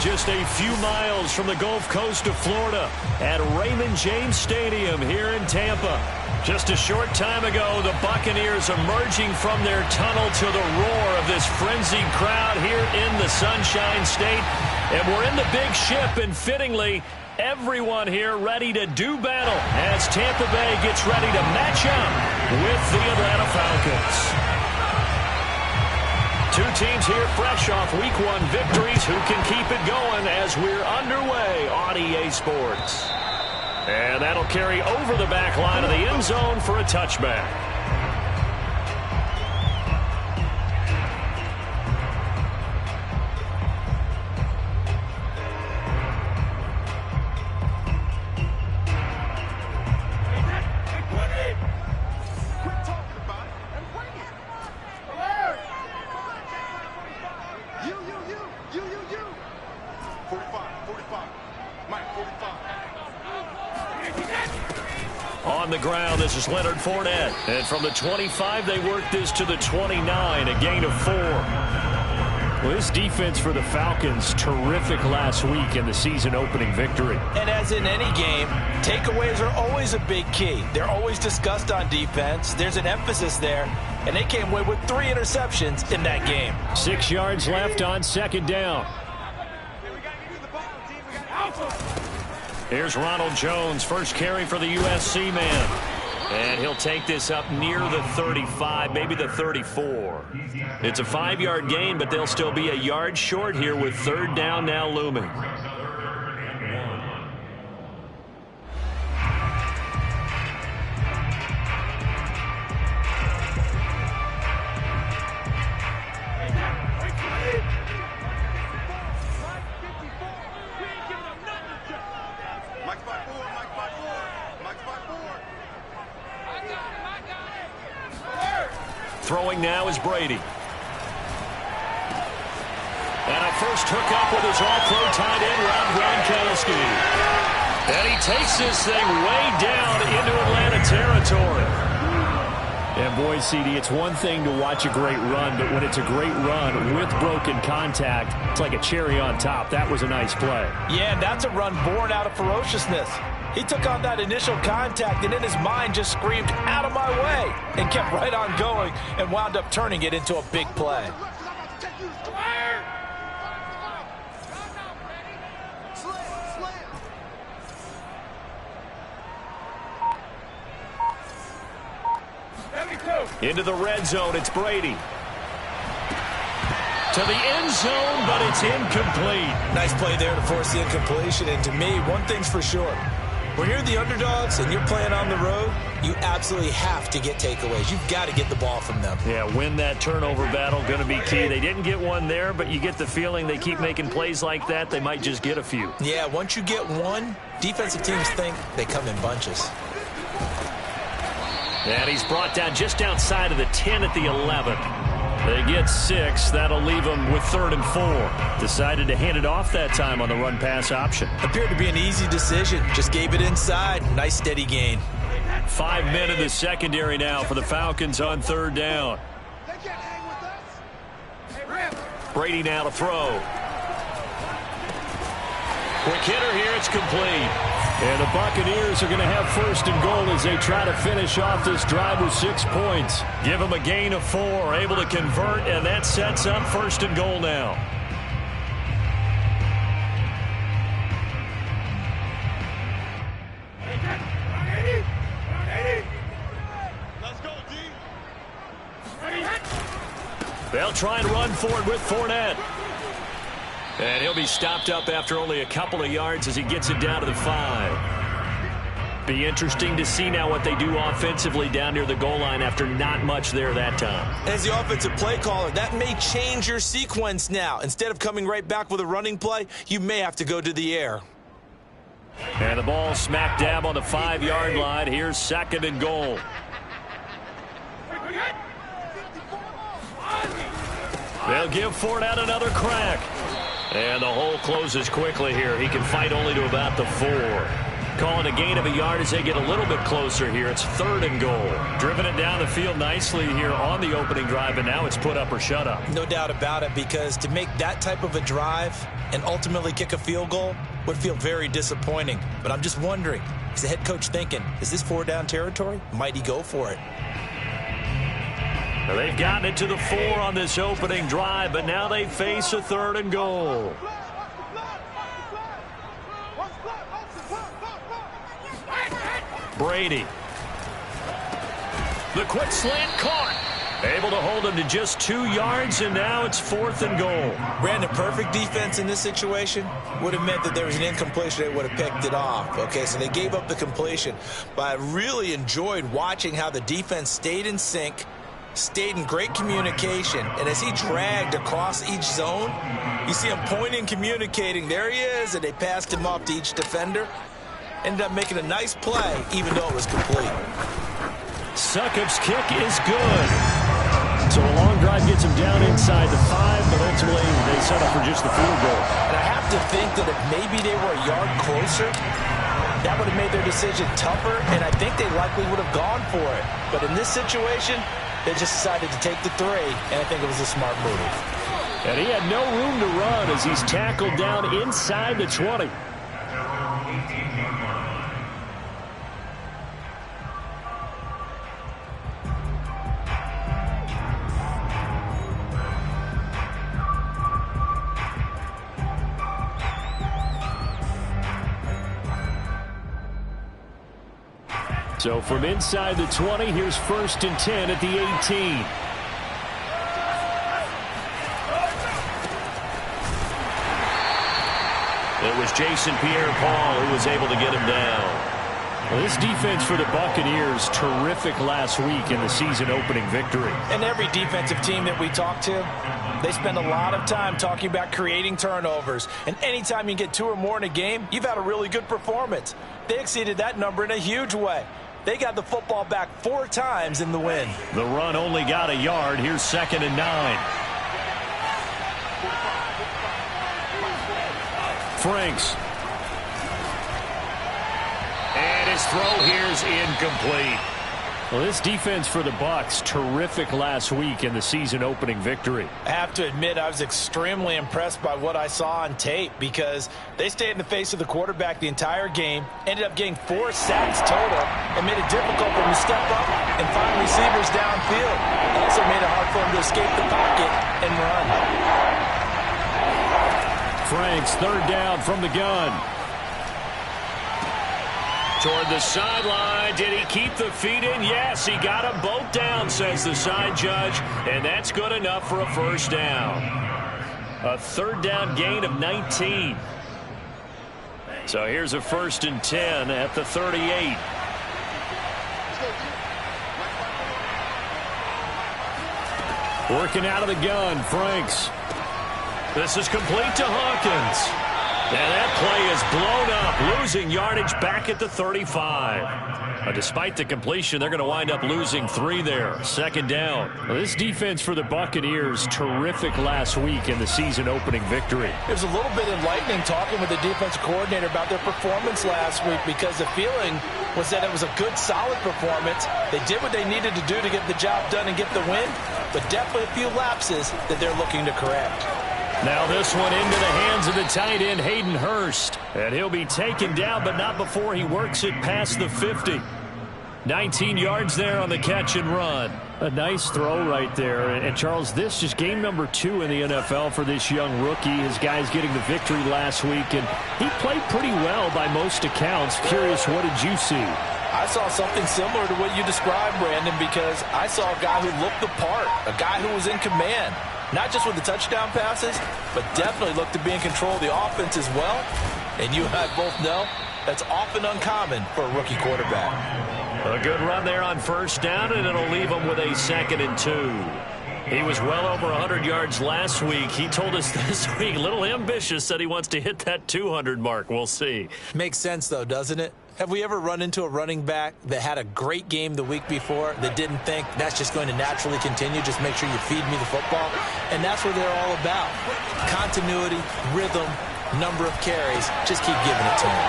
just a few miles from the Gulf Coast of Florida at Raymond James Stadium here in Tampa. Just a short time ago, the Buccaneers emerging from their tunnel to the roar of this frenzied crowd here in the Sunshine State. And we're in the big ship, and fittingly, everyone here ready to do battle as Tampa Bay gets ready to match up with the Atlanta Falcons. Two teams here fresh off Week 1 victories. Who can keep it going as we're underway on EA Sports? And that'll carry over the back line of the end zone for a touchback. On the ground, this is Leonard Fournette. And from the 25, they work this to the 29, a gain of 4. Well, this defense for the Falcons, terrific last week in the season-opening victory. And as in any game, takeaways are always a big key. They're always discussed on defense. There's an emphasis there, and they came away with 3 interceptions in that game. 6 yards left on second down. Here's Ronald Jones, first carry for the USC man. And he'll take this up near the 35, maybe the 34. It's a 5-yard gain, but they'll still be a yard short here with third down now looming. Throwing now is Brady. And a first hookup with his all-pro tight end, Rob Gronkowski. And he takes this thing way down into Atlanta territory. And boy, CD, it's one thing to watch a great run, but when it's a great run with broken contact, it's like a cherry on top. That was a nice play. Yeah, and that's a run born out of ferociousness. He took on that initial contact and in his mind just screamed, "Out of my way," and kept right on going and wound up turning it into a big play. Into the red zone, it's Brady. To the end zone, but it's incomplete. Nice play there to force the incompletion, and to me, one thing's for sure. When you're the underdogs and you're playing on the road, you absolutely have to get takeaways. You've got to get the ball from them. Yeah, win that turnover battle, going to be key. They didn't get one there, but you get the feeling they keep making plays like that, they might just get a few. Yeah, once you get one, defensive teams think they come in bunches. And he's brought down just outside of the 10 at the 11. They get 6. That'll leave them with 3rd and 4. Decided to hand it off that time on the run-pass option. Appeared to be an easy decision. Just gave it inside. Nice steady gain. 5 men in the secondary now for the Falcons on 3rd down. Brady now to throw. Quick hitter here. It's complete. And the Buccaneers are going to have 1st and goal as they try to finish off this drive with 6 points. Give them a gain of 4, able to convert, and that sets up 1st and goal now. Let's go, D. They'll try and run for it with Fournette. And he'll be stopped up after only a couple of yards as he gets it down to the 5. Be interesting to see now what they do offensively down near the goal line after not much there that time. As the offensive play caller, that may change your sequence now. Instead of coming right back with a running play, you may have to go to the air. And the ball smack dab on the 5-yard line. Here's 2nd and goal. They'll give Fournette another crack. And the hole closes quickly here. He can fight only to about the 4. Call it a gain of a yard as they get a little bit closer here. It's 3rd and goal. Driven it down the field nicely here on the opening drive, and now it's put up or shut up. No doubt about it, because to make that type of a drive and ultimately kick a field goal would feel very disappointing. But I'm just wondering, is the head coach thinking, is this 4-down territory? Might he go for it? Well, they've gotten it to the 4 on this opening drive, but now they face a 3rd and goal. Brady. The quick slant caught. Able to hold him to just 2 yards, and now it's 4th and goal. Brandon, perfect defense in this situation would have meant that there was an incompletion. They would have picked it off. Okay, so they gave up the completion. But I really enjoyed watching how the defense stayed in sync, stayed in great communication, and as he dragged across each zone, you see him pointing, communicating. There he is, and they passed him off to each defender. Ended up making a nice play, even though it was complete. Succop's kick is good. So a long drive gets him down inside the 5, but ultimately they settle for just the field goal. And I have to think that if maybe they were a yard closer, that would have made their decision tougher, and I think they likely would have gone for it. But in this situation, they just decided to take the 3, and I think it was a smart move. And he had no room to run as he's tackled down inside the 20. So from inside the 20, here's 1st and 10 at the 18. It was Jason Pierre-Paul who was able to get him down. Well, this defense for the Buccaneers, terrific last week in the season-opening victory. And every defensive team that we talk to, they spend a lot of time talking about creating turnovers. And anytime you get 2 or more in a game, you've had a really good performance. They exceeded that number in a huge way. They got the football back 4 times in the win. The run only got a yard. Here's 2nd and 9. Franks. And his throw here is incomplete. Well, this defense for the Bucs, terrific last week in the season-opening victory. I have to admit, I was extremely impressed by what I saw on tape because they stayed in the face of the quarterback the entire game, ended up getting 4 sacks total, and made it difficult for him to step up and find receivers downfield. Also made it hard for him to escape the pocket and run. Franks, 3rd down from the gun. Toward the sideline. Did he keep the feet in? Yes, he got them both down, says the side judge, and that's good enough for a 1st down. A 3rd down gain of 19. So here's a 1st and 10 at the 38. Working out of the gun, Franks. This is complete to Hawkins. And that play is blown up, losing yardage back at the 35. Despite the completion, they're going to wind up losing 3 there. 2nd down. Well, this defense for the Buccaneers, terrific last week in the season-opening victory. It was a little bit enlightening talking with the defensive coordinator about their performance last week because the feeling was that it was a good, solid performance. They did what they needed to do to get the job done and get the win, but definitely a few lapses that they're looking to correct. Now this one into the hands of the tight end, Hayden Hurst. And he'll be taken down, but not before he works it past the 50. 19 yards there on the catch and run. A nice throw right there. And Charles, this is game number 2 in the NFL for this young rookie. His guys getting the victory last week, and he played pretty well by most accounts. Curious, what did you see? I saw something similar to what you described, Brandon, because I saw a guy who looked the part, a guy who was in command. Not just with the touchdown passes, but definitely looked to be in control of the offense as well. And you and I both know that's often uncommon for a rookie quarterback. A good run there on 1st down, and it'll leave him with a 2nd and 2. He was well over 100 yards last week. He told us this week, a little ambitious, said he wants to hit that 200 mark. We'll see. Makes sense, though, doesn't it? Have we ever run into a running back that had a great game the week before that didn't think that's just going to naturally continue, just make sure you feed me the football? And that's what they're all about. Continuity, rhythm, number of carries. Just keep giving it to them.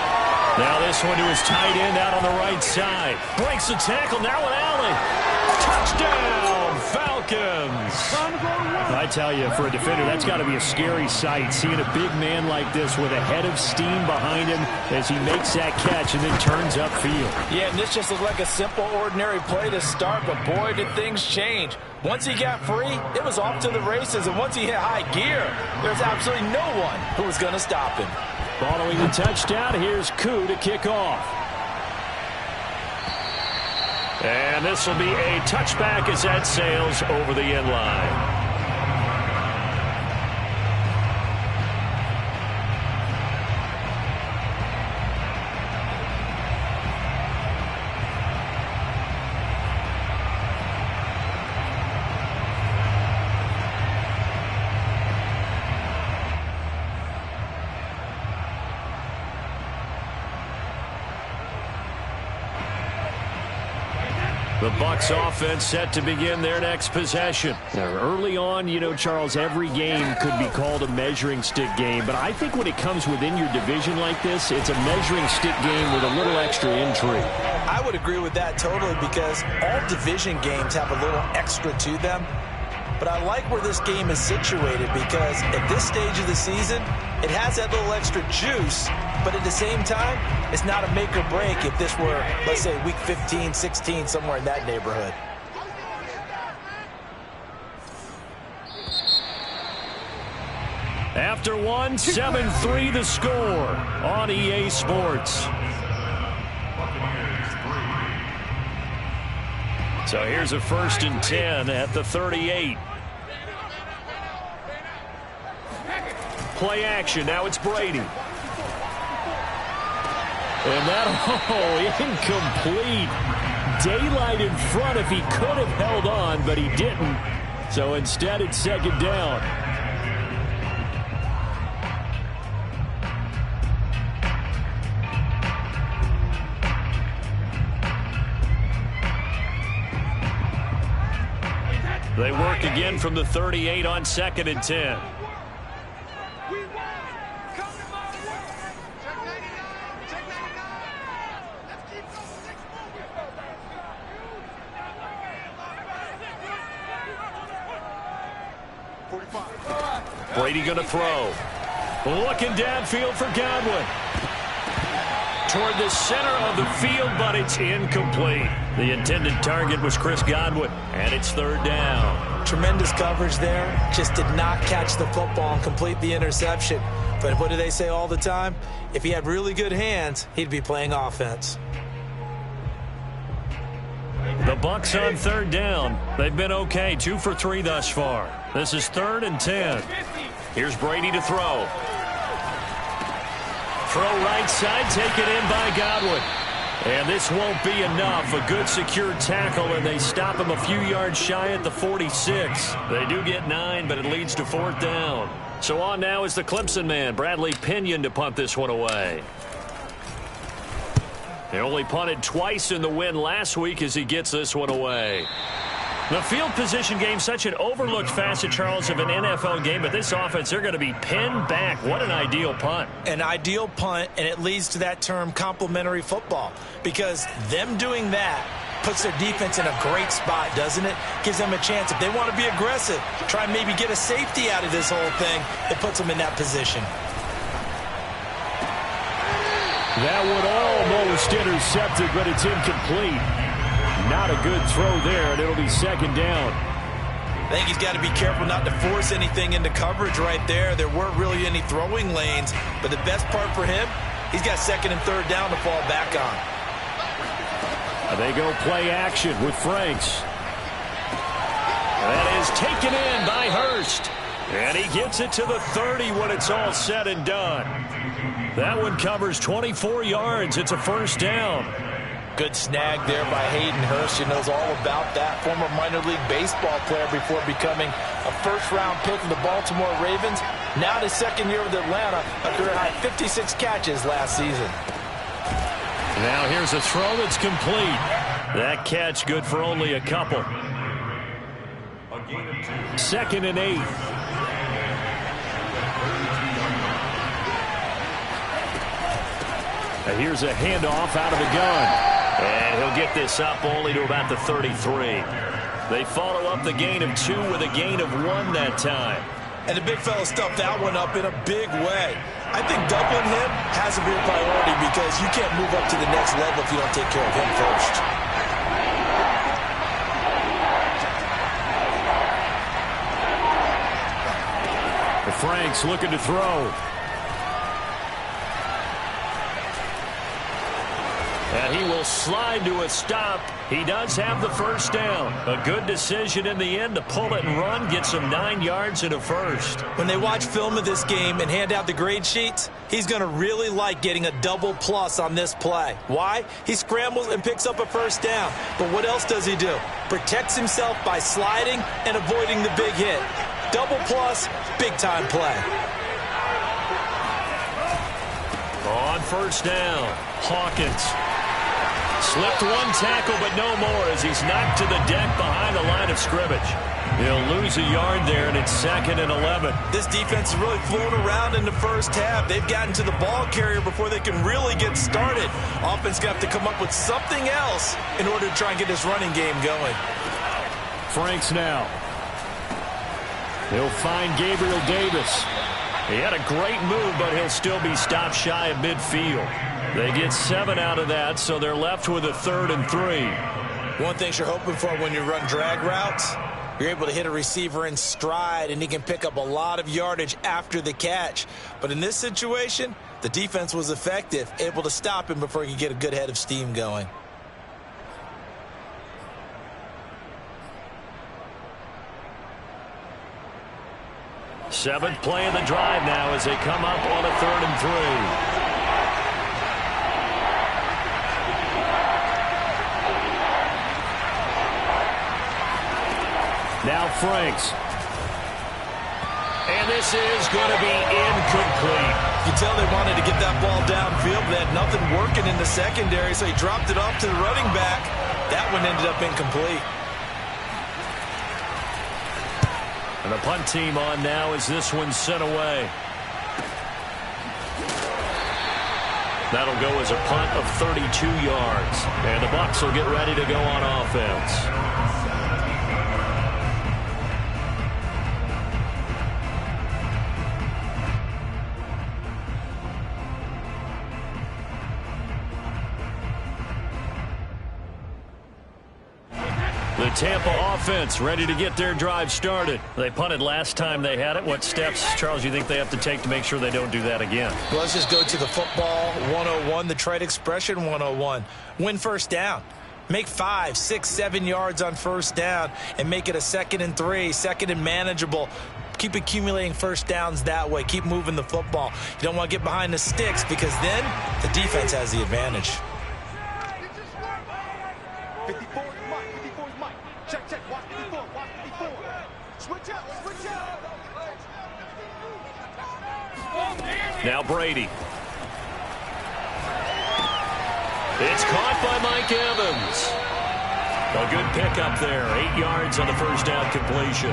Now this one to his tight end out on the right side. Breaks the tackle, now an alley. Touchdown, Falcons. I tell you, for a defender, that's got to be a scary sight, seeing a big man like this with a head of steam behind him as he makes that catch and then turns upfield. Yeah, and this just looked like a simple, ordinary play to start, but boy, did things change. Once he got free, it was off to the races, and once he hit high gear, there's absolutely no one who was going to stop him. Following the touchdown, here's Koo to kick off. And this will be a touchback as that sails over the end line. The Bucs offense set to begin their next possession. Now, early on, you know, Charles, every game could be called a measuring stick game. But I think when it comes within your division like this, it's a measuring stick game with a little extra intrigue. I would agree with that totally, because all division games have a little extra to them. But I like where this game is situated, because at this stage of the season, it has that little extra juice, but at the same time, it's not a make or break if this were, let's say, week 15, 16, somewhere in that neighborhood. After one, 7-3 the score on EA Sports. So here's a 1st and 10 at the 38. Play action. Now it's Brady. And that, incomplete. Daylight in front if he could have held on, but he didn't. So instead, it's 2nd down. They work again from the 38 on 2nd and 10. Brady going to throw. Looking downfield for Godwin. Toward the center of the field, but it's incomplete. The intended target was Chris Godwin, and it's 3rd down. Tremendous coverage there. Just did not catch the football and complete the interception. But what do they say all the time? If he had really good hands, he'd be playing offense. The Bucs on 3rd down. They've been okay, 2 for 3 thus far. This is 3rd and 10. Here's Brady to throw. Throw right side, taken in by Godwin. And this won't be enough. A good secure tackle, and they stop him a few yards shy at the 46. They do get 9, but it leads to 4th down. So on now is the Clemson man, Bradley Pinion, to punt this one away. He only punted twice in the win last week as he gets this one away. The field position game, such an overlooked facet, Charles, of an NFL game, but this offense, they're going to be pinned back. What an ideal punt. An ideal punt, and it leads to that term complementary football, because them doing that puts their defense in a great spot, doesn't it? Gives them a chance. If they want to be aggressive, try and maybe get a safety out of this whole thing, it puts them in that position. That one almost intercepted, but it's incomplete. Not a good throw there, and it'll be 2nd down. I think he's got to be careful not to force anything into coverage right there. There weren't really any throwing lanes, but the best part for him, he's got 2nd and 3rd down to fall back on. They go play action with Franks. That is taken in by Hurst. And he gets it to the 30 when it's all said and done. That one covers 24 yards. It's a 1st down. Good snag there by Hayden Hurst. He knows all about that. Former minor league baseball player before becoming a 1st-round pick of the Baltimore Ravens. Now in his 2nd year with Atlanta, a career-high 56 catches last season. Now here's a throw that's complete. That catch good for only a couple. 2nd and 8. Now here's a handoff out of the gun. And he'll get this up only to about the 33. They follow up the gain of 2 with a gain of 1 that time. And the big fella stuffed that one up in a big way. I think doubling him has to be a priority because you can't move up to the next level if you don't take care of him first. Frank's looking to throw. And he will slide to a stop. He does have the first down. A good decision in the end to pull it and run, get some 9 yards and a first. When they watch film of this game and hand out the grade sheets, he's going to really like getting a double plus on this play. Why? He scrambles and picks up a first down. But what else does he do? Protects himself by sliding and avoiding the big hit. Double plus, big-time play. On first down, Hawkins. Slipped one tackle, but no more as he's knocked to the deck behind the line of scrimmage. He'll lose a yard there, and it's 2nd and 11. This defense is really flown around in the first half. They've gotten to the ball carrier before they can really get started. Offense going to have to come up with something else in order to try and get this running game going. Franks now. He'll find Gabriel Davis. He had a great move, but he'll still be stopped shy of midfield. They get 7 out of that, so they're left with a 3rd and 3. One thing you're hoping for when you run drag routes, you're able to hit a receiver in stride, and he can pick up a lot of yardage after the catch. But in this situation, the defense was effective, able to stop him before he could get a good head of steam going. Seventh play of the drive now as they come up on a 3rd and 3. Now Franks. And this is going to be incomplete. You can tell they wanted to get that ball downfield, but they had nothing working in the secondary, so he dropped it off to the running back. That one ended up incomplete. And the punt team on now as this one's sent away. That'll go as a punt of 32 yards. And the Bucs will get ready to go on offense. The Tampa offense ready to get their drive started. They punted last time they had it. What steps, Charles, you think they have to take to make sure they don't do that again? Well, let's just go to the football 101, the trade expression 101. Win first down. Make 5, 6, 7 yards on first down and make it a 2nd and 3, 2nd and manageable. Keep accumulating first downs that way. Keep moving the football. You don't want to get behind the sticks because then the defense has the advantage. 54 is Mike. 54 is Mike. Check, check. Watch 54. Watch 54. Switch up. Switch up. Now Brady. It's caught by Mike Evans. A good pickup there. 8 yards on the first down completion.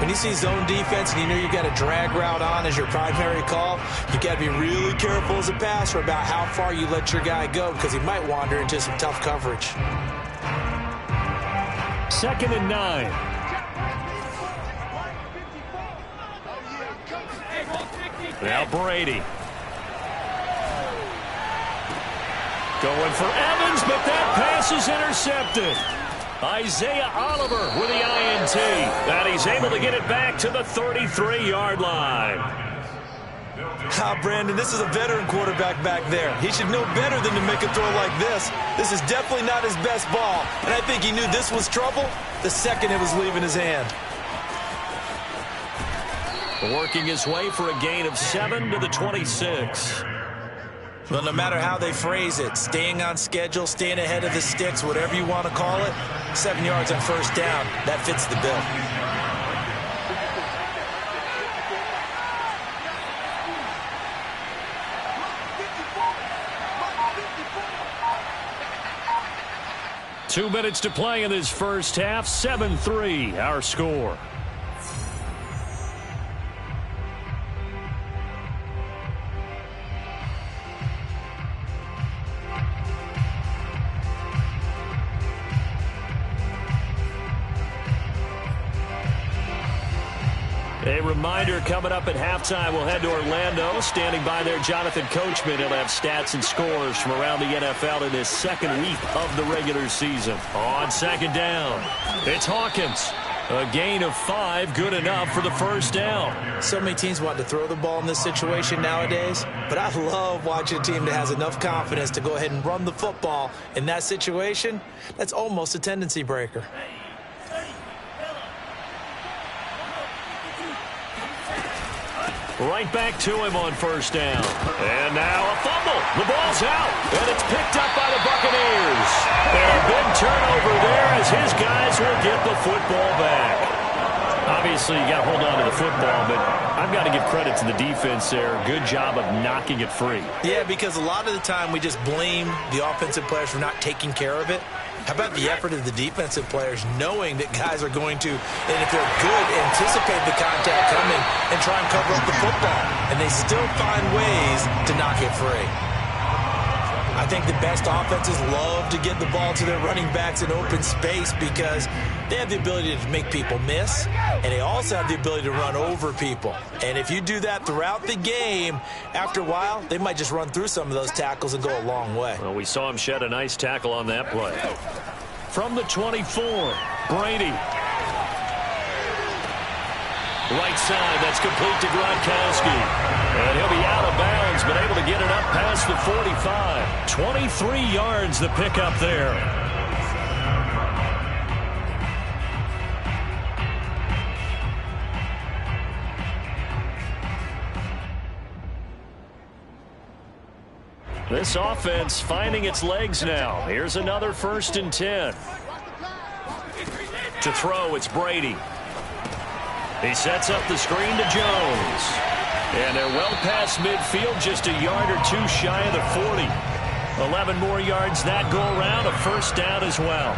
When you see zone defense and you know you got a drag route on as your primary call, you got to be really careful as a passer about how far you let your guy go because he might wander into some tough coverage. 2nd and 9. Now Brady. Going for Evans, but that pass is intercepted. Isaiah Oliver with the INT. And he's able to get it back to the 33-yard line. Brandon, this is a veteran quarterback back there. He should know better than to make a throw like this. This is definitely not his best ball. And I think he knew this was trouble the second it was leaving his hand. Working his way for a gain of 7 to the 26. Well, no matter how they phrase it, staying on schedule, staying ahead of the sticks, whatever you want to call it, 7 yards on first down, that fits the bill. Two minutes to play in this first half. 7-3, our score. A reminder coming up at halftime, we'll head to Orlando. Standing by there, Jonathan Coachman. He'll have stats and scores from around the NFL in his second week of the regular season. On second down, it's Hawkins. A gain of 5, good enough for the first down. So many teams want to throw the ball in this situation nowadays, but I love watching a team that has enough confidence to go ahead and run the football in that situation. That's almost a tendency breaker. Right back to him on first down. And now a fumble. The ball's out, and it's picked up by the Buccaneers. And a big turnover there as his guys will get the football back. Obviously, you got to hold on to the football, but I've got to give credit to the defense there. Good job of knocking it free. Yeah, because a lot of the time we just blame the offensive players for not taking care of it. How about the effort of the defensive players knowing that guys are going to, and if they're good, anticipate the contact coming and try and cover up the football. And they still find ways to knock it free. I think the best offenses love to get the ball to their running backs in open space because they have the ability to make people miss, and they also have the ability to run over people. And if you do that throughout the game, after a while, they might just run through some of those tackles and go a long way. Well, we saw him shed a nice tackle on that play. From the 24, Brady. Right side, that's complete to Gronkowski. And he'll be out of bounds, but able to get it up past the 45. 23 yards the pickup there. This offense finding its legs now. Here's another 1st and 10. To throw, it's Brady. He sets up the screen to Jones. And they're well past midfield, just a yard or two shy of the 40. 11 more yards that go around, a first down as well.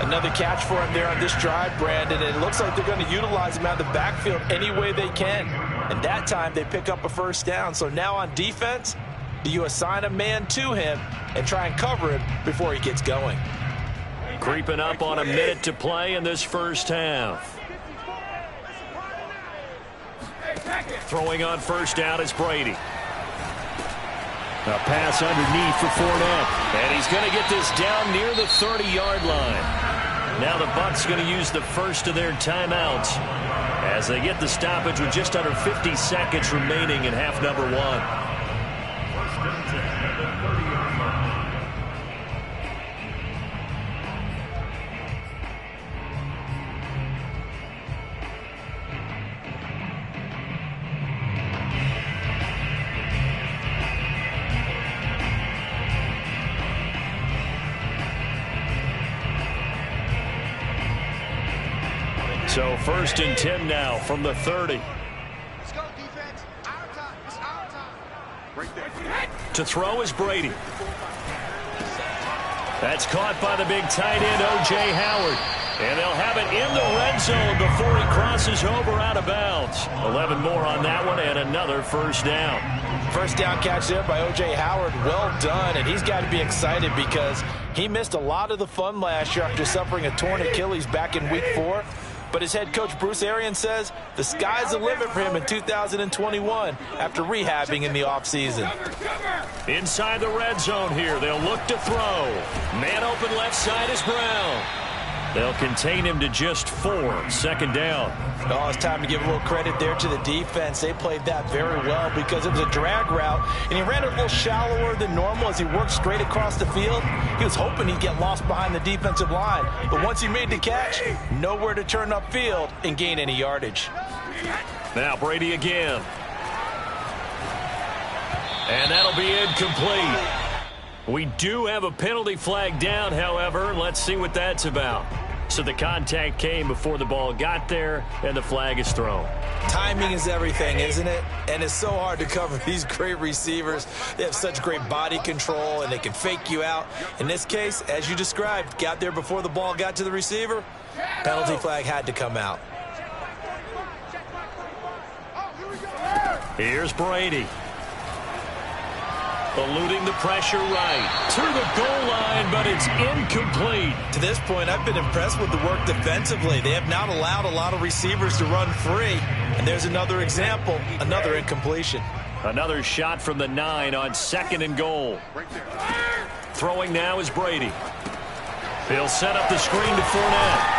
Another catch for him there on this drive, Brandon. And it looks like they're going to utilize him out of the backfield any way they can. And that time they pick up a first down. So now on defense, do you assign a man to him and try and cover him before he gets going? Creeping up on a minute to play in this first half. Throwing on first down is Brady. A pass underneath for Fournette. And he's going to get this down near the 30-yard line. Now the Bucs going to use the first of their timeouts as they get the stoppage with just under 50 seconds remaining in half number 1. So 1st and 10 now from the 30. Let's go, defense. Our time. It's our time. Right there. To throw is Brady. That's caught by the big tight end, O.J. Howard. And they'll have it in the red zone before he crosses over out of bounds. 11 more on that one and another first down. First down catch there by O.J. Howard. Well done, and he's got to be excited because he missed a lot of the fun last year after suffering a torn Achilles back in Week 4. But his head coach, Bruce Arians, says the sky's the limit for him in 2021 after rehabbing in the offseason. Inside the red zone here, they'll look to throw. Man open left side is Brown. They'll contain him to just 4. Second down. Oh, it's time to give a little credit there to the defense. They played that very well because it was a drag route, and he ran it a little shallower than normal as he worked straight across the field. He was hoping he'd get lost behind the defensive line, but once he made the catch, nowhere to turn upfield and gain any yardage. Now Brady again. And that'll be incomplete. We do have a penalty flag down, however. Let's see what that's about. So the contact came before the ball got there, and the flag is thrown. Timing is everything, isn't it? And it's so hard to cover these great receivers. They have such great body control, and they can fake you out. In this case, as you described, got there before the ball got to the receiver. Penalty flag had to come out. Here's Brady. Eluding the pressure right. To the goal line, but it's incomplete. To this point, I've been impressed with the work defensively. They have not allowed a lot of receivers to run free. And there's another example, another incompletion. Another shot from the 9 on 2nd and goal. Throwing now is Brady. He'll set up the screen to Fournette.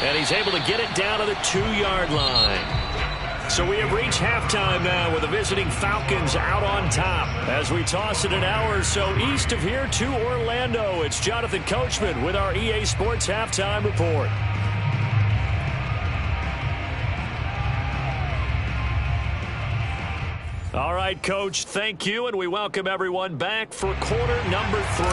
And he's able to get it down to the 2-yard line. So we have reached halftime now with the visiting Falcons out on top. As we toss it an hour or so east of here to Orlando, it's Jonathan Coachman with our EA Sports Halftime Report. All right, Coach, thank you, and we welcome everyone back for quarter number 3.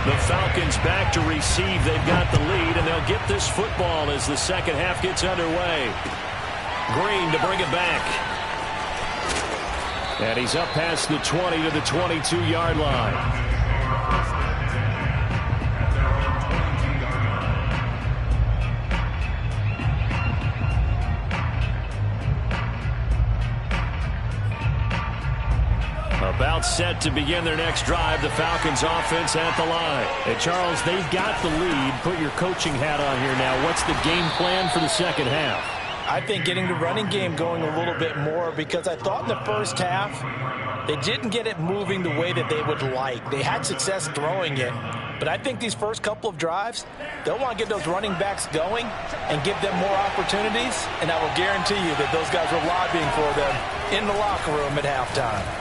The Falcons back to receive. They've got the lead, and they'll get this football as the second half gets underway. Green to bring it back. And he's up past the 20 to the 22-yard line. About set to begin their next drive, the Falcons offense at the line. Hey, Charles, they've got the lead. Put your coaching hat on here now. What's the game plan for the second half? I think getting the running game going a little bit more, because I thought in the first half they didn't get it moving the way that they would like. They had success throwing it, but I think these first couple of drives, they'll want to get those running backs going and give them more opportunities, and I will guarantee you that those guys were lobbying for them in the locker room at halftime.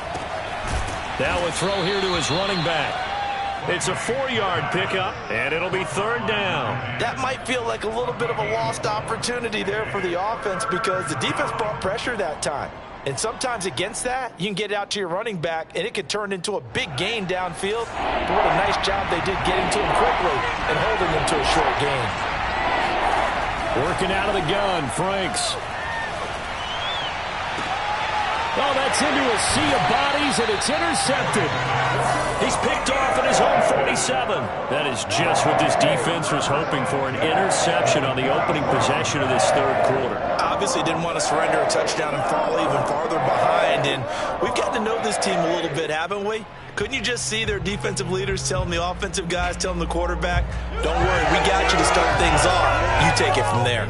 Now a throw here to his running back. It's a 4-yard pickup, and it'll be 3rd down. That might feel like a little bit of a lost opportunity there for the offense, because the defense brought pressure that time. And sometimes against that, you can get out to your running back, and it could turn into a big gain downfield. But what a nice job they did getting to him quickly and holding him to a short gain. Working out of the gun, Franks. Oh, that's into a sea of bodies, and it's intercepted. He's picked off at his own 47. That is just what this defense was hoping for, an interception on the opening possession of this 3rd quarter. Obviously didn't want to surrender a touchdown and fall even farther behind, and we've gotten to know this team a little bit, haven't we? Couldn't you just see their defensive leaders telling the offensive guys, telling the quarterback, don't worry, we got you to start things off. You take it from there.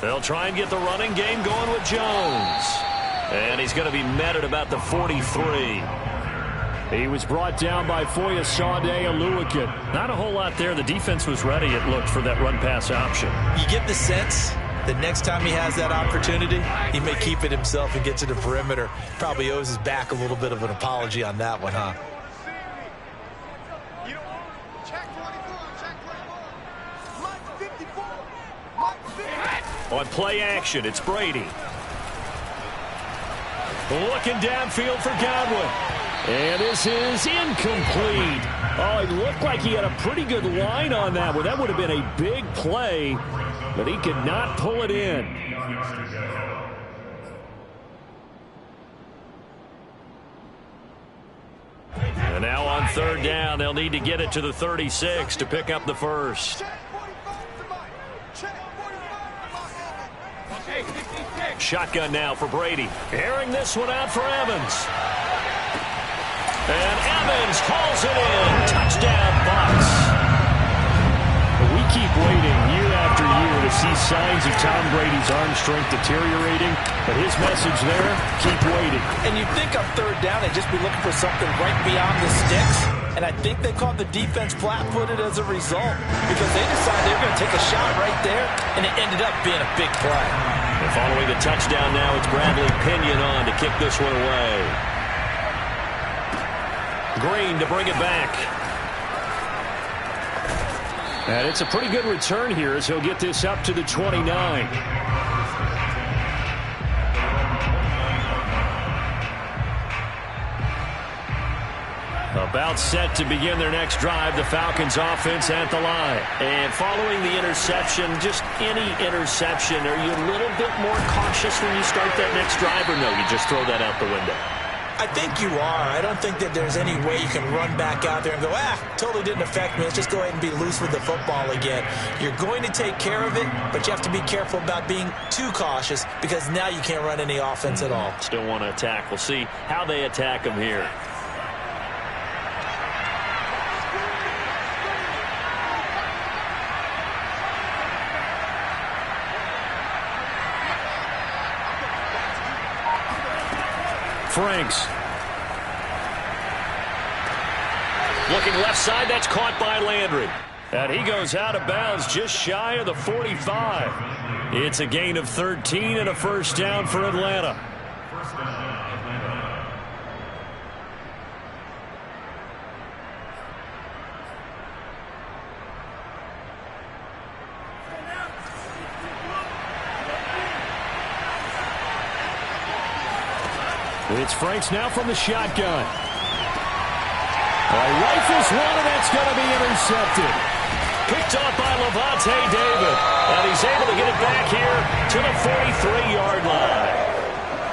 They'll try and get the running game going with Jones. And he's going to be met at about the 43. He was brought down by Foyesade Aluakin. Not a whole lot there. The defense was ready, it looked, for that run-pass option. You get the sense that next time he has that opportunity, he may keep it himself and get to the perimeter. Probably owes his back a little bit of an apology on that one, huh? On play action, it's Brady. Looking downfield for Godwin. And this is incomplete. Oh, it looked like he had a pretty good line on that one. That would have been a big play, but he could not pull it in. And now on 3rd down, they'll need to get it to the 36 to pick up the first. Shotgun now for Brady. Airing this one out for Evans. And Evans hauls it in. Touchdown, Bucs. We keep waiting year after year to see signs of Tom Brady's arm strength deteriorating, but his message there, keep waiting. And you'd think on 3rd down they'd just be looking for something right beyond the sticks. And I think they caught the defense flat-footed as a result, because they decided they were going to take a shot right there, and it ended up being a big play. And following the touchdown now, it's Bradley Pinion on to kick this one away. Green to bring it back. And it's a pretty good return here as he'll get this up to the 29. About set to begin their next drive, the Falcons offense at the line. And following the interception, just any interception, are you a little bit more cautious when you start that next drive, or no, you just throw that out the window? I think you are. I don't think that there's any way you can run back out there and go, totally didn't affect me. Let's just go ahead and be loose with the football again. You're going to take care of it, but you have to be careful about being too cautious because now you can't run any offense at all. Still want to attack. We'll see how they attack him here. Franks. Looking left side, that's caught by Landry. And he goes out of bounds just shy of the 45. It's a gain of 13 and a first down for Atlanta. It's Franks now from the shotgun. Rifles one, and that's going to be intercepted. Picked off by Levante David. And he's able to get it back here to the 43-yard line.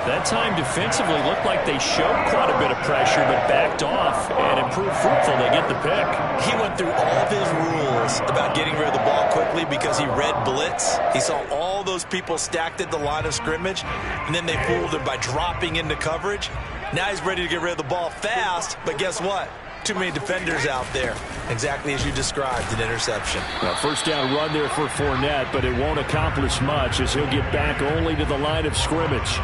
That time defensively looked like they showed quite a bit of pressure, but backed off and improved fruitful. They get the pick. He went through all of his rules about getting rid of the ball quickly because he read blitz. He saw all those people stacked at the line of scrimmage, and then they fooled him by dropping into coverage. Now he's ready to get rid of the ball fast, but guess what? Too many defenders out there. Exactly as you described, an interception. Well, first down run there for Fournette, but it won't accomplish much as he'll get back only to the line of scrimmage.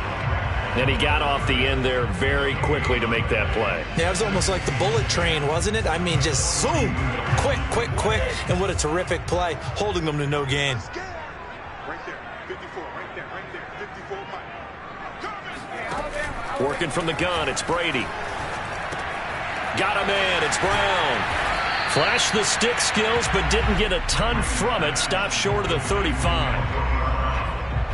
And he got off the end there very quickly to make that play. Yeah, it was almost like the bullet train, wasn't it? I mean, just zoom, quick, quick, quick, and what a terrific play, holding them to no gain. Right there, 54, right there, 54. Working from the gun, it's Brady. Got a man, it's Brown. Flashed the stick skills, but didn't get a ton from it. Stopped short of the 35.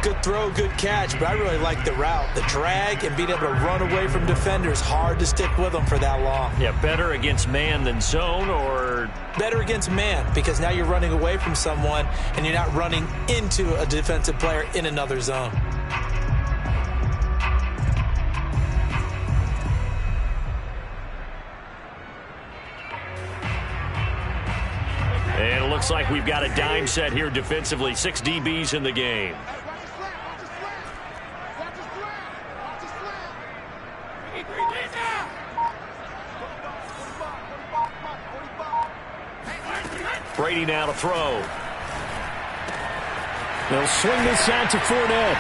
Good throw, good catch, but I really like the route. The drag and being able to run away from defenders, hard to stick with them for that long. Yeah, better against man than zone, or? Better against man, because now you're running away from someone and you're not running into a defensive player in another zone. And it looks like we've got a dime set here defensively. 6 DBs in the game. Brady now to throw. They'll swing this out to Fournette.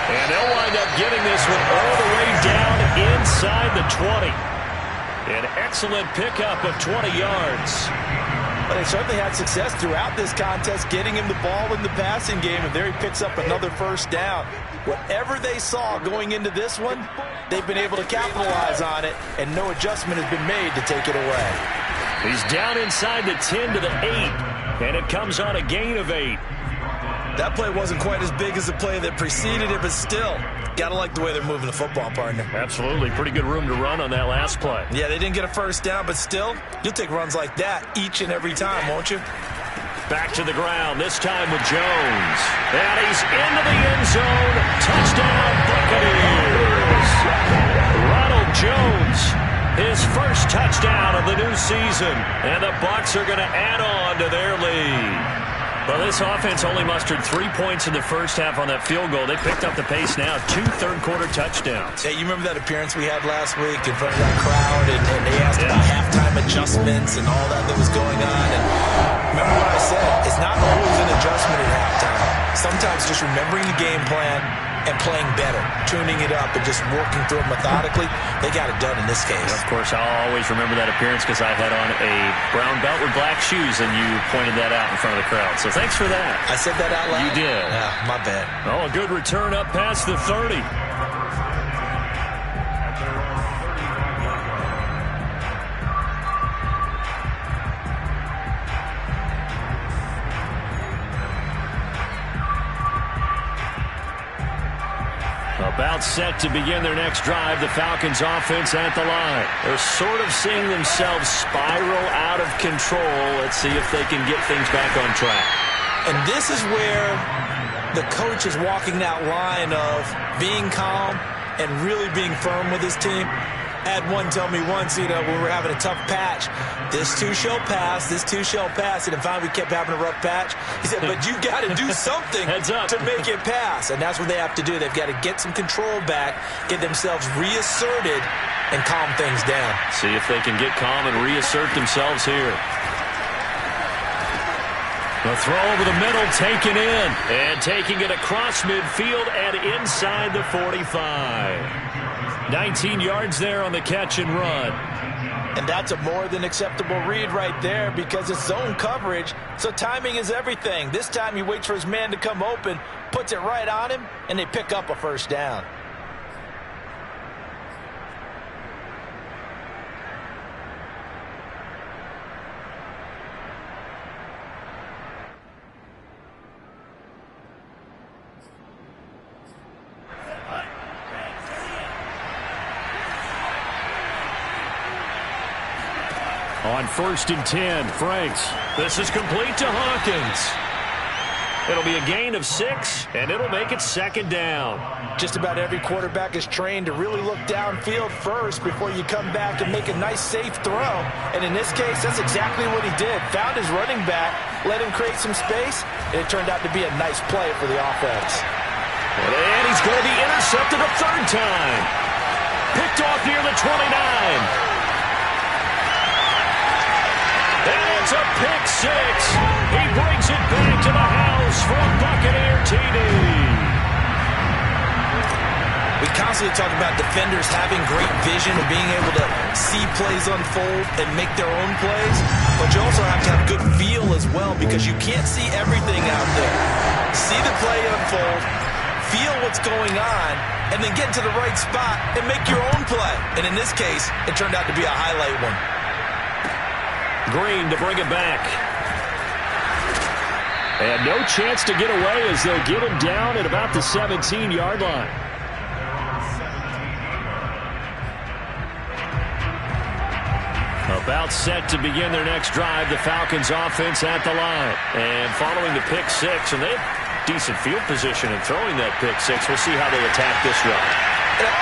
And they'll wind up getting this one all the way down inside the 20. An excellent pickup of 20 yards. But they certainly had success throughout this contest, getting him the ball in the passing game, and there he picks up another first down. Whatever they saw going into this one, they've been able to capitalize on it, and no adjustment has been made to take it away. He's down inside the 10 to the 8, and it comes on a gain of 8. That play wasn't quite as big as the play that preceded it, but still, gotta like the way they're moving the football, partner. Absolutely. Pretty good room to run on that last play. Yeah, they didn't get a first down, but still, you'll take runs like that each and every time, won't you? Back to the ground, this time with Jones. And he's into the end zone. Touchdown, Buccaneers. Ronald Jones, his first touchdown of the new season. And the Bucs are going to add on to their lead. Well, this offense only mustered 3 points in the first half on that field goal. They picked up the pace now. 2 third-quarter touchdowns. Hey, you remember that appearance we had last week in front of that crowd, and they asked about halftime adjustments and all that was going on. And remember what I said? It's not always an adjustment at halftime. Sometimes just remembering the game plan and playing better, tuning it up, and just working through it methodically. They got it done in this case. And of course, I'll always remember that appearance because I had on a brown belt with black shoes, and you pointed that out in front of the crowd. So thanks for that. I said that out loud? You did. Yeah, my bad. Oh, a good return up past the 30. About set to begin their next drive, the Falcons offense at the line. They're sort of seeing themselves spiral out of control. Let's see if they can get things back on track. And this is where the coach is walking that line of being calm and really being firm with his team. I had one tell me once, when we were having a tough patch, this too shall pass, this too shall pass. And finally we kept having a rough patch. He said, but you got to do something to make it pass. And that's what they have to do. They've got to get some control back, get themselves reasserted, and calm things down. See if they can get calm and reassert themselves here. The throw over the middle, taken in. And taking it across midfield and inside the 45. 19 yards there on the catch and run. And that's a more than acceptable read right there because it's zone coverage, so timing is everything. This time he waits for his man to come open, puts it right on him, and they pick up a first down. On 1st and 10, Franks. This is complete to Hawkins. It'll be a gain of 6, and it'll make it 2nd down. Just about every quarterback is trained to really look downfield first before you come back and make a nice, safe throw. And in this case, that's exactly what he did. Found his running back, let him create some space, and it turned out to be a nice play for the offense. And he's going to be intercepted a 3rd time. Picked off near the 29. And it's a pick 6. He brings it back to the house for a Buccaneer TD. We constantly talk about defenders having great vision and being able to see plays unfold and make their own plays, but you also have to have good feel as well because you can't see everything out there. See the play unfold, feel what's going on, and then get to the right spot and make your own play. And in this case, it turned out to be a highlight one. Green to bring it back. And no chance to get away as they'll get him down at about the 17-yard line. About set to begin their next drive, the Falcons offense at the line. And following the pick 6, and they have decent field position in throwing that pick 6. We'll see how they attack this run.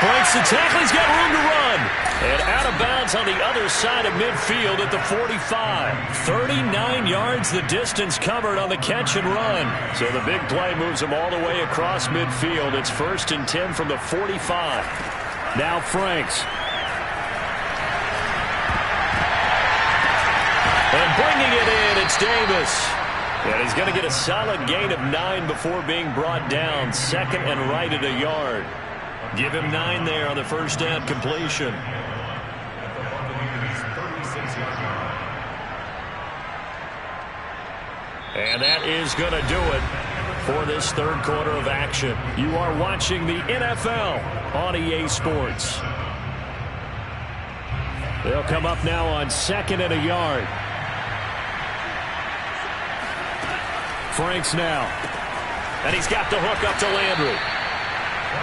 Breaks the tackle. He's got room to run. And out of bounds on the other side of midfield at the 45. 39 yards the distance covered on the catch and run. So the big play moves him all the way across midfield. It's 1st and 10 from the 45. Now Franks. And bringing it in, it's Davis. And he's going to get a solid gain of 9 before being brought down. 2nd and right at a yard. Give him 9 there on the first down completion. And that is going to do it for this 3rd quarter of action. You are watching the NFL on EA Sports. They'll come up now on 2nd and a yard. Franks now. And he's got the hook up to Landry.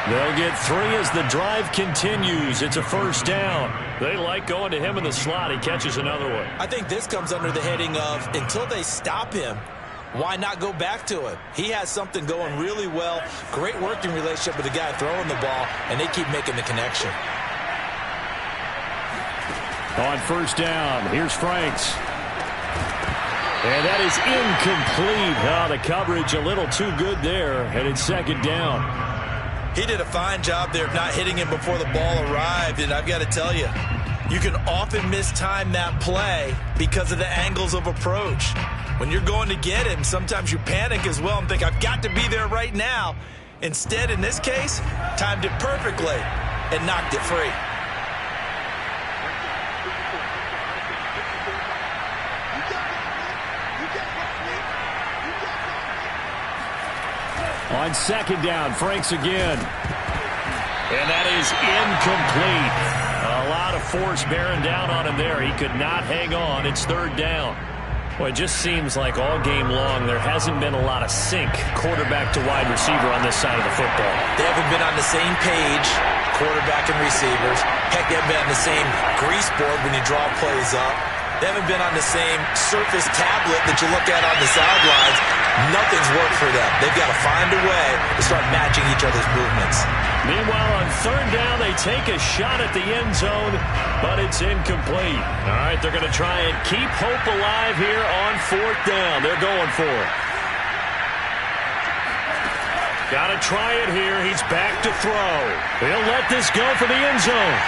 They'll get 3 as the drive continues. It's a first down. They like going to him in the slot. He catches another one. I think this comes under the heading of until they stop him, why not go back to him? He has something going really well. Great working relationship with the guy throwing the ball, and they keep making the connection. On first down, here's Franks. And that is incomplete. The coverage a little too good there, and it's 2nd down. He did a fine job there of not hitting him before the ball arrived, and I've got to tell you, you can often mistime that play because of the angles of approach. When you're going to get him, sometimes you panic as well and think, I've got to be there right now. Instead, in this case, timed it perfectly and knocked it free. On 2nd down, Franks again. And that is incomplete. A lot of force bearing down on him there. He could not hang on. It's 3rd down. Well, it just seems like all game long there hasn't been a lot of sync quarterback to wide receiver on this side of the football. They haven't been on the same page, quarterback and receivers. Heck, they haven't been on the same grease board when you draw plays up. They haven't been on the same surface tablet that you look at on the sidelines. Nothing's worked for them. They've got to find a way to start matching each other's movements. Meanwhile, on third down, they take a shot at the end zone, but it's incomplete. All right, they're going to try and keep hope alive here on fourth down. They're going for it. Got to try it here. He's back to throw. He'll let this go for the end zone.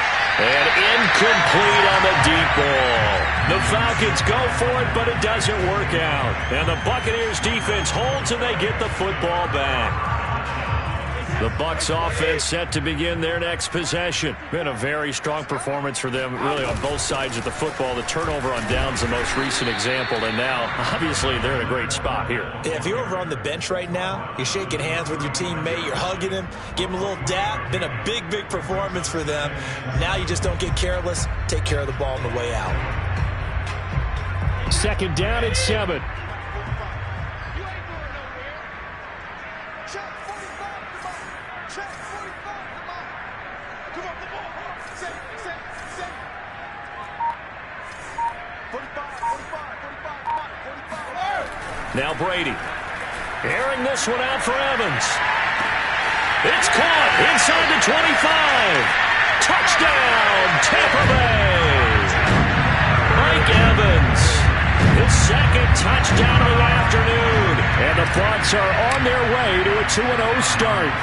And incomplete on the deep ball. The Falcons go for it, but it doesn't work out. And the Buccaneers defense holds, and they get the football back. The Bucs offense set to begin their next possession. Been a very strong performance for them, really on both sides of the football. The turnover on downs, the most recent example, and now, obviously, they're in a great spot here. Yeah, if you're over on the bench right now, you're shaking hands with your teammate, you're hugging him, give him a little dap. Been a big, big performance for them. Now you just don't get careless. Take care of the ball on the way out. Second down and 7. Now Brady, airing this one out for Evans. It's caught inside the 25. Touchdown, Tampa Bay. Mike Evans, his second touchdown of the afternoon. And the Bucs are on their way to a 2-0 start.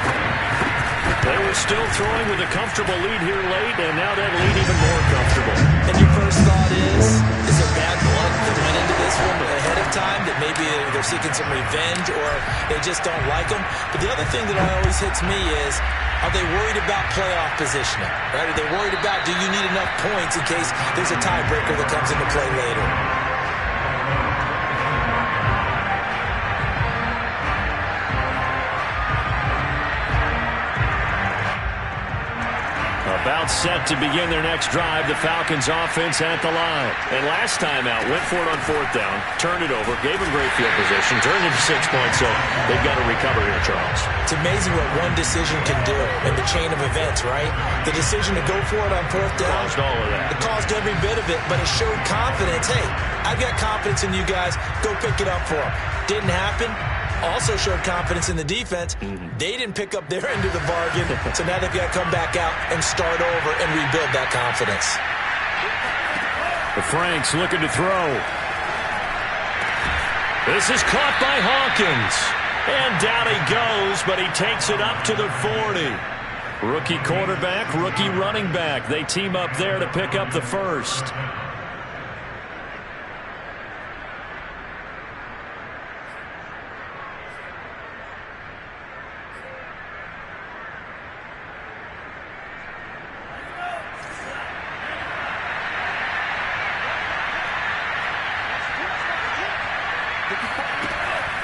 They were still throwing with a comfortable lead here late, and now that lead even more comfortable. And your first thought is there bad blood that went into this one ahead of time, that maybe they're seeking some revenge or they just don't like them? But the other thing that always hits me is, are they worried about playoff positioning? Right? Are they worried about, do you need enough points in case there's a tiebreaker that comes into play later? About set to begin their next drive, the Falcons offense at the line. And last time out, went for it on fourth down, turned it over, gave them great field position, turned it to 6 points, so they've got to recover here, Charles. It's amazing what one decision can do in the chain of events, right? The decision to go for it on fourth down. Caused all of that. It caused every bit of it, but it showed confidence. Hey, I've got confidence in you guys. Go pick it up for them. Didn't happen. Also showed confidence in the defense. They didn't pick up their end of the bargain, so now they've got to come back out and start over and rebuild that confidence. The Franks looking to throw. This is caught by Hawkins. And down he goes, but he takes it up to the 40. Rookie quarterback, rookie running back. They team up there to pick up the first.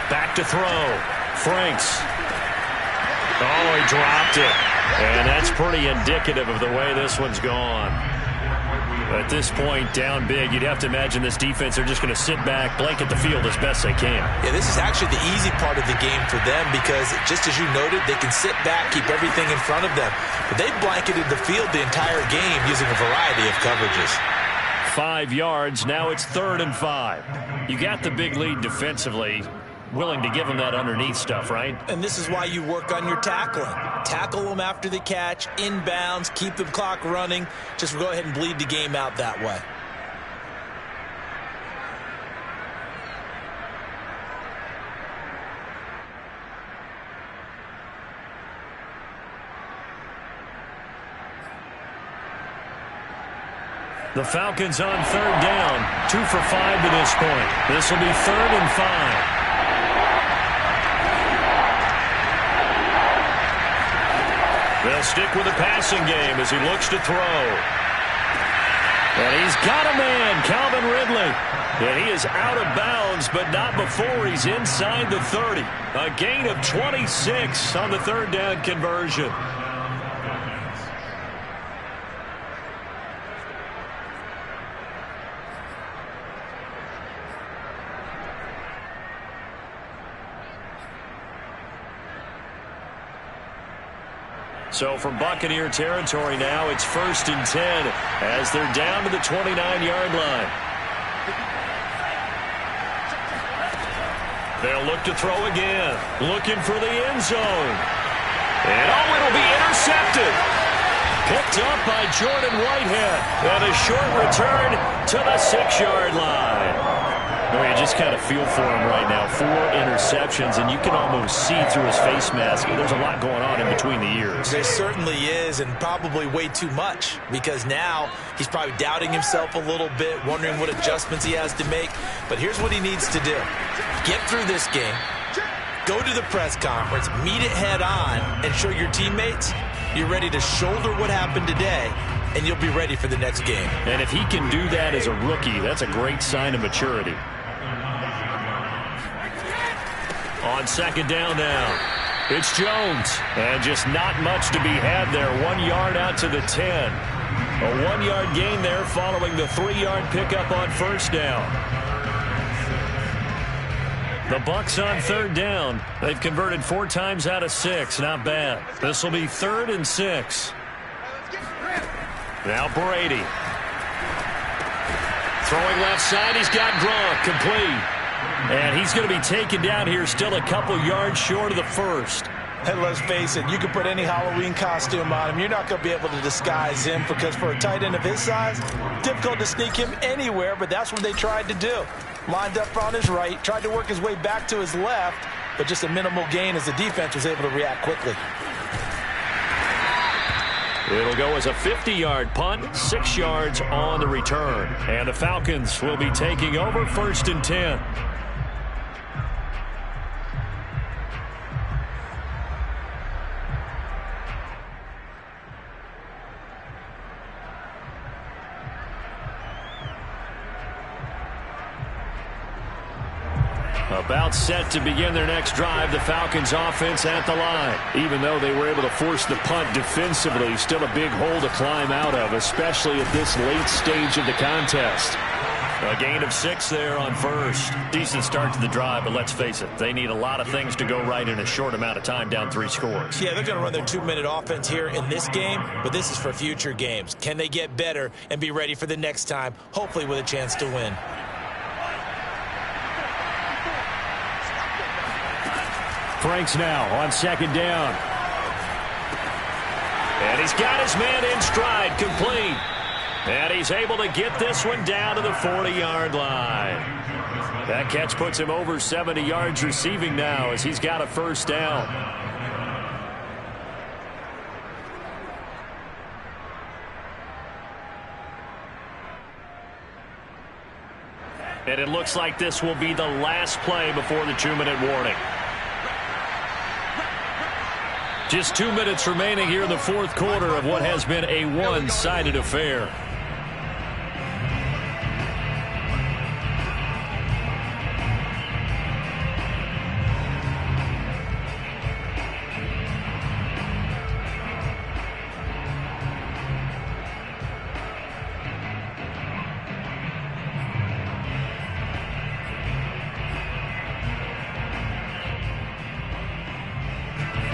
Back to throw. Franks. Oh, he dropped it. And that's pretty indicative of the way this one's gone. At this point, down big, you'd have to imagine this defense are just going to sit back, blanket the field as best they can. Yeah, this is actually the easy part of the game for them because, just as you noted, they can sit back, keep everything in front of them. But they've blanketed the field the entire game using a variety of coverages. 5 yards. Now it's 3rd and 5. You got the big lead defensively. Willing to give them that underneath stuff, right? And this is why you work on your tackling. Tackle them after the catch, inbounds, keep the clock running. Just go ahead and bleed the game out that way. The Falcons on 3rd down. 2 for 5 to this point. This will be 3rd and 5. They'll stick with the passing game as he looks to throw. And he's got a man, Calvin Ridley. And he is out of bounds, but not before he's inside the 30. A gain of 26 on the 3rd down conversion. So from Buccaneer territory now, it's 1st and 10 as they're down to the 29-yard line. They'll look to throw again. Looking for the end zone. And it'll be intercepted. Picked up by Jordan Whitehead. And a short return to the 6-yard line. Well, you just kind of feel for him right now. 4 interceptions, and you can almost see through his face mask. There's a lot going on in between the ears. There certainly is, and probably way too much, because now he's probably doubting himself a little bit, wondering what adjustments he has to make. But here's what he needs to do. Get through this game, go to the press conference, meet it head on, and show your teammates you're ready to shoulder what happened today, and you'll be ready for the next game. And if he can do that as a rookie, that's a great sign of maturity. On second down now, it's Jones. And just not much to be had there. 1 yard out to the 10. A 1-yard gain there following the 3-yard pickup on first down. The Bucs on third down. They've converted 4 times out of 6. Not bad. This will be 3rd and 6. Now Brady. Throwing left side. He's got Gronk complete. And he's going to be taken down here still a couple yards short of the first. And let's face it, you can put any Halloween costume on him. You're not going to be able to disguise him because for a tight end of his size, difficult to sneak him anywhere, but that's what they tried to do. Lined up on his right, tried to work his way back to his left, but just a minimal gain as the defense was able to react quickly. It'll go as a 50-yard punt, 6 yards on the return. And the Falcons will be taking over 1st and 10. About set to begin their next drive, the Falcons offense at the line. Even though they were able to force the punt defensively, still a big hole to climb out of, especially at this late stage of the contest. A gain of 6 there on first. Decent start to the drive, but let's face it, they need a lot of things to go right in a short amount of time, down 3 scores. Yeah, they're going to run their 2-minute offense here in this game, but this is for future games. Can they get better and be ready for the next time, hopefully with a chance to win? Franks now on second down. And he's got his man in stride, complete. And he's able to get this one down to the 40-yard line. That catch puts him over 70 yards receiving now as he's got a first down. And it looks like this will be the last play before the 2-minute warning. Just 2 minutes remaining here in the 4th quarter of what has been a one-sided affair.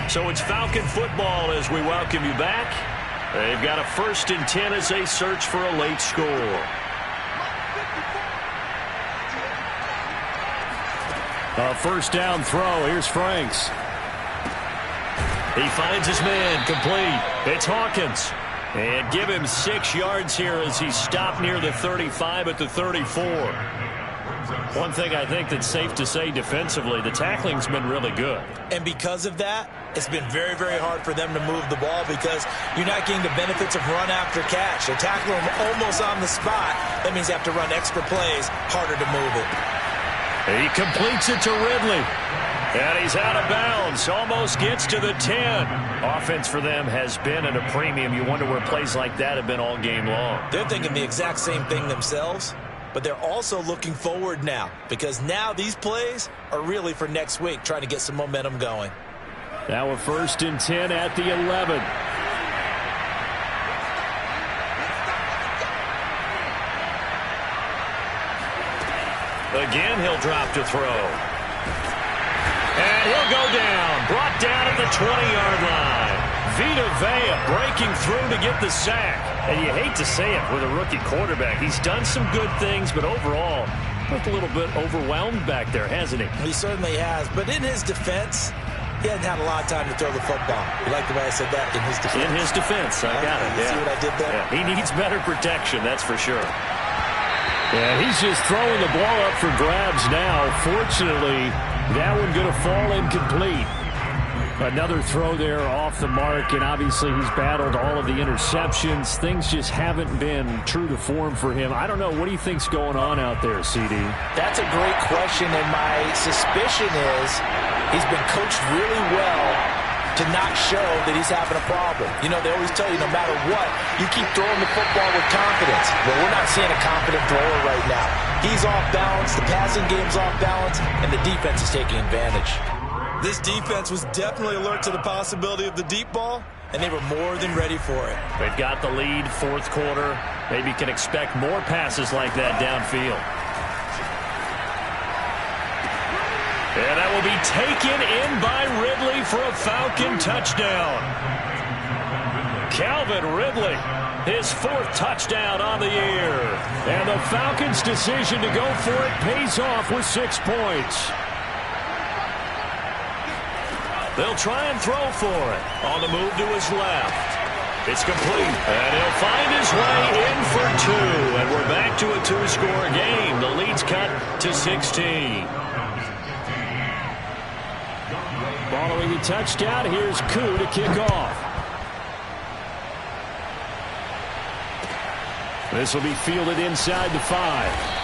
So it's Falcon football as we welcome you back. They've got a 1st and 10 as they search for a late score. A first down throw. Here's Franks. He finds his man complete. It's Hawkins. And give him 6 yards here as he's stopped near the 35 at the 34. One thing I think that's safe to say defensively, the tackling's been really good. And because of that, it's been very, very hard for them to move the ball because you're not getting the benefits of run after catch. They're tackling him almost on the spot. That means they have to run extra plays, harder to move it. He completes it to Ridley. And he's out of bounds. Almost gets to the 10. Offense for them has been at a premium. You wonder where plays like that have been all game long. They're thinking the exact same thing themselves. But they're also looking forward now because now these plays are really for next week, trying to get some momentum going. Now a 1st and 10 at the 11. Again, he'll drop to throw. And he'll go down. Brought down at the 20-yard line. Vita Vea breaking through to get the sack. And you hate to say it with a rookie quarterback. He's done some good things, but overall, Looked a little bit overwhelmed back there, hasn't he? He certainly has. But in his defense, he hasn't had a lot of time to throw the football. You like the way I said that? In his defense. In his defense. I got it. You see what I did there? Yeah, he needs better protection, that's for sure. Yeah, he's just throwing the ball up for grabs now. Fortunately, that one going to fall incomplete. Another throw there off the mark, and obviously he's battled all of the interceptions. Things just haven't been true to form for him. I don't know. What do you think's going on out there, CD? That's a great question, and my suspicion is he's been coached really well to not show that he's having a problem. You know, they always tell you no matter what, you keep throwing the football with confidence. Well, we're not seeing a confident thrower right now. He's off balance, the passing game's off balance, and the defense is taking advantage. This defense was definitely alert to the possibility of the deep ball, and they were more than ready for it. They've got the lead, fourth quarter. Maybe can expect more passes like that downfield. And that will be taken in by Ridley for a Falcon touchdown. Calvin Ridley, his fourth touchdown on the year. And the Falcons' decision to go for it pays off with 6 points. They'll try and throw for it. On the move to his left. It's complete. And he'll find his way in for 2. And we're back to a 2-score game. The lead's cut to 16. Following the touchdown, here's Koo to kick off. This will be fielded inside the 5.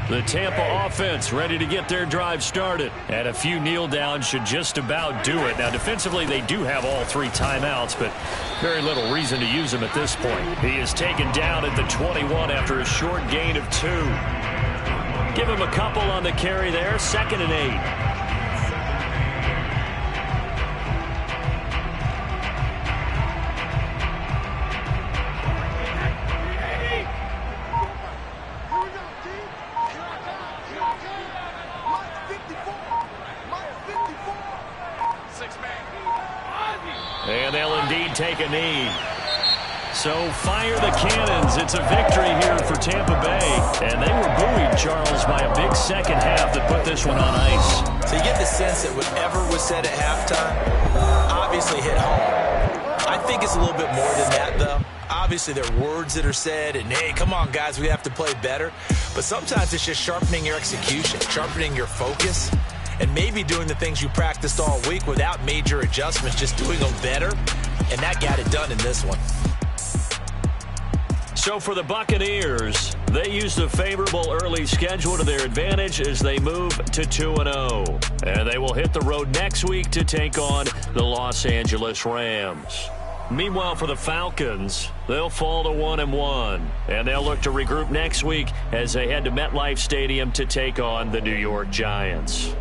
The Tampa offense ready to get their drive started. And a few kneel downs should just about do it. Now, defensively, they do have all 3 timeouts, but very little reason to use them at this point. He is taken down at the 21 after a short gain of 2. Give him a couple on the carry there. 2nd and 8. And they'll indeed take a knee. So fire the cannons. It's a victory here for Tampa Bay. And they were buoyed, Charles, by a big second half that put this one on ice. So you get the sense that whatever was said at halftime obviously hit home. I think it's a little bit more than that, though. Obviously, there are words that are said, and, hey, come on, guys, we have to play better. But sometimes it's just sharpening your execution, sharpening your focus, and maybe doing the things you practiced all week without major adjustments, just doing them better. And that got it done in this one. So for the Buccaneers, they use the favorable early schedule to their advantage as they move to 2-0. And they will hit the road next week to take on the Los Angeles Rams. Meanwhile, for the Falcons, they'll fall to 1-1. And they'll look to regroup next week as they head to MetLife Stadium to take on the New York Giants.